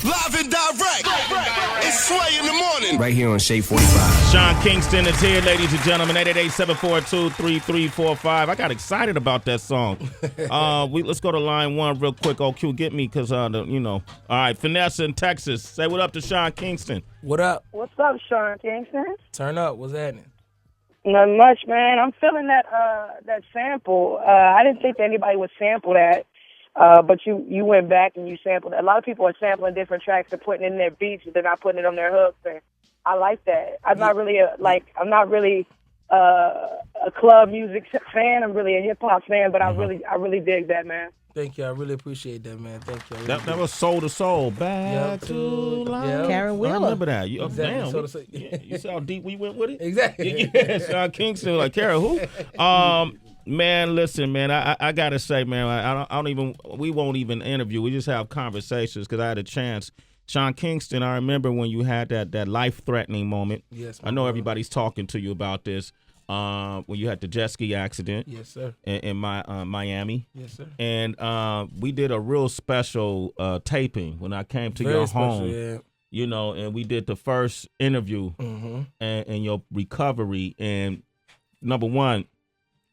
Live and direct. It's Sway in the morning. Right here on Shade 45. Sean Kingston is here, ladies and gentlemen. 888-742-3345. I got excited about that song. Let's go to line one real quick. OQ, get me, because, All right, Vanessa in Texas. Say what up to Sean Kingston. What up? What's up, Sean Kingston? Turn up. What's happening? Not much, man. I'm feeling that sample. I didn't think that anybody would sample that, but you went back and you sampled it. A lot of people are sampling different tracks and putting it in their beats, but they're not putting it on their hooks. And I like that. I'm not really a club music fan. I'm really a hip hop fan, but I really dig that, man. Thank you. I really appreciate that, man. Thank you. That was Soul to Soul. Back to life. Karen Wheeler. I remember that. Exactly. Damn. You see how deep we went with it? Exactly. Yeah, Sean Kingston, like, Karen, who? Man, listen, man, I got to say, man, we won't even interview. We just have conversations because I had a chance. Sean Kingston, I remember when you had that life-threatening moment. Yes, I know everybody's talking to you about this. When you had the Jetski accident. Yes, sir. In Miami. Yes, sir. And we did a real special taping when I came to Very your special, home. yeah. You know, and we did the first interview and your recovery. And number one,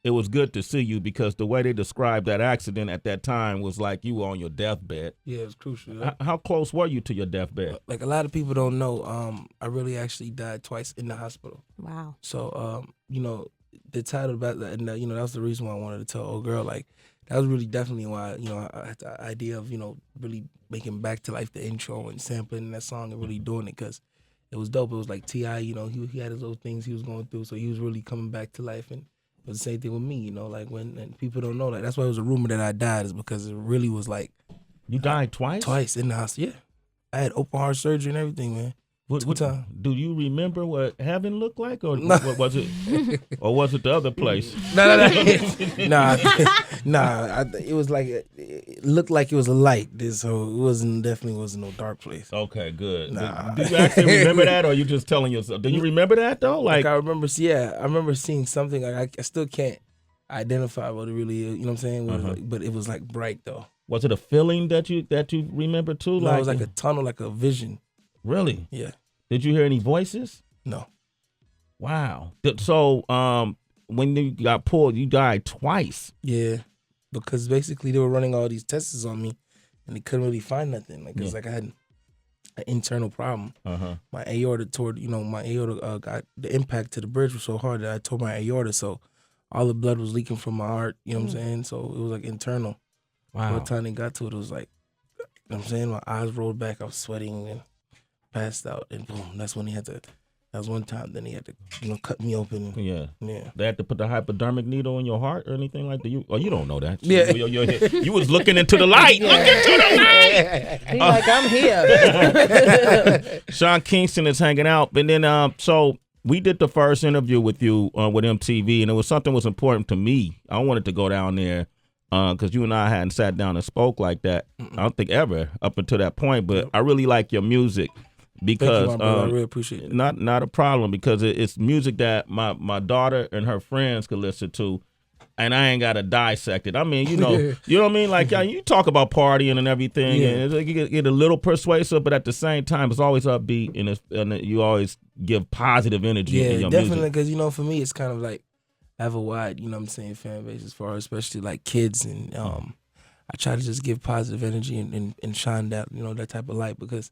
it was good to see you because the way they described that accident at that time was like you were on your deathbed. Yeah, it was crucial. How close were you to your deathbed? Like a lot of people don't know, I really actually died twice in the hospital. Wow. So, the title about that, and that was the reason why I wanted to tell old girl. Like, that was really definitely why, I had the idea of, really making Back to Life the intro and sampling that song and really doing it because it was dope. It was like T.I., he had his own things he was going through, so he was really coming back to life. And it was the same thing with me, like and people don't know that. That's why it was a rumor that I died, is because it really was like. You died twice? Twice in the hospital, yeah. I had open heart surgery and everything, man. Two times. Do you remember what heaven looked like, or what was it, or was it the other place? No. It was like it looked like it was a light, so it definitely wasn't no dark place. Okay, good. Nah. Do you actually remember that, or are you just telling yourself? Do you remember that though? Like I remember seeing something. Like I still can't identify what it really is. You know what I'm saying? But it was like bright though. Was it a feeling that you remember too? No, it was like a tunnel, like a vision. Really? Yeah. Did you hear any voices? No. Wow. So, when you got pulled, you died twice. Yeah, because basically they were running all these tests on me, and they couldn't really find nothing. Like it's like I had an internal problem. My aorta got the impact to the bridge was so hard that I tore my aorta, so all the blood was leaking from my heart. You know what I'm saying? So it was like internal. Wow. By the time they got to it, it was like, you know what I'm saying? My eyes rolled back. I was sweating and passed out, and boom, that's when that was one time. Then he had to, cut me open. Yeah. They had to put the hypodermic needle in your heart or anything like that. You don't know that. Yeah. You was looking into the light. Yeah. Look into the light. He's like, I'm here. Sean Kingston is hanging out, and then so we did the first interview with you with MTV, and it was something was important to me. I wanted to go down there. Because you and I hadn't sat down and spoke like that. I don't think ever up until that point. But I really like your music because thank you, my brother. I really appreciate it. Not a problem because it's music that my daughter and her friends could listen to, and I ain't gotta dissect it. I mean, you know what I mean. Like you talk about partying and everything, and it's like you get a little persuasive, but at the same time, it's always upbeat and you always give positive energy. in your definitely. music. Because for me, it's kind of like. I have a wide, fan base as far as especially like kids, and I try to just give positive energy and shine that that type of light because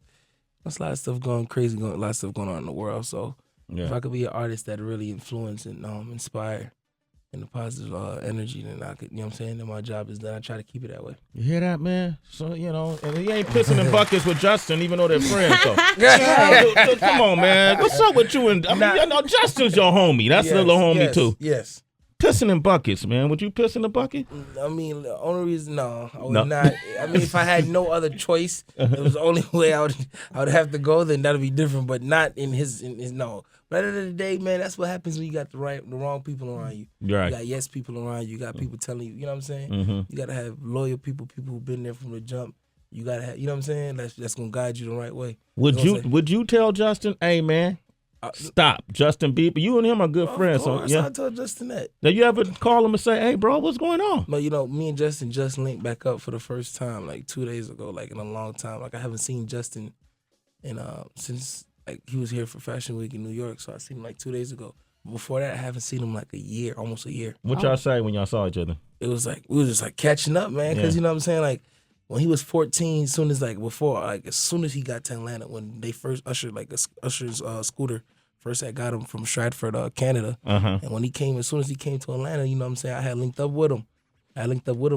there's a lot of stuff going crazy, a lot of stuff going on in the world. So if I could be an artist that really influence and inspire and the positive energy, then I could, then my job is done. I try to keep it that way. You hear that, man? So, and he ain't pissing in buckets with Justin, even though they're friends. So, come on, man. What's up with you? Justin's your homie. That's a little homie, too. Yes. Pissing in buckets, man. Would you piss in a bucket? I mean, the only reason, no, I would not. I mean, if I had no other choice, it was the only way I would have to go, then that would be different, but not in his no. But at the end of the day, man, that's what happens when you got the wrong people around you. Right. You got yes people around you. You got people telling you, you know what I'm saying? You got to have loyal people who've been there from the jump. You got to have, you know what I'm saying? That's going to guide you the right way. Would you tell Justin, hey, man, Stop. Justin Bieber. You and him are good friends. Of course, So, yeah. I told Justin that. Now, you ever call him and say, hey, bro, what's going on? But, you know, me and Justin just linked back up for the first time, like 2 days ago, like in a long time. Like, I haven't seen Justin since, like, he was here for Fashion Week in New York, so I seen him, like, 2 days ago. Before that, I haven't seen him, like, a year, almost a year. What y'all say when y'all saw each other? It was like, we was just, like, catching up, man, because, you know what I'm saying? Like, when he was 14, as soon as he got to Atlanta, when they first Usher's scooter first had got him from Stratford, Canada. Uh-huh. And when he came, as soon as he came to Atlanta, you know what I'm saying, I had linked up with him.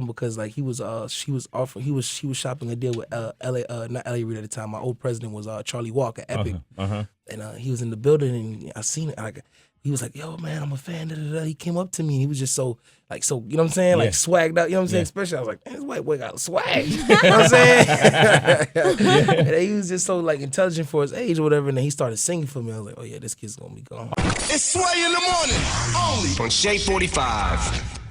Because like he was shopping a deal with not LA Reid at the time. My old president was Charlie Walker, Epic. And he was in the building and I seen it. He was like, yo, man, I'm a fan. He came up to me and he was just so, you know what I'm saying? Like swagged out, you know what I'm saying? Especially I was like, man, this white boy got swag. You know what I'm saying? And he was just so like intelligent for his age or whatever. And then he started singing for me. I was like, oh yeah, this kid's gonna be gone. It's Sway in the morning, only on Shade 45.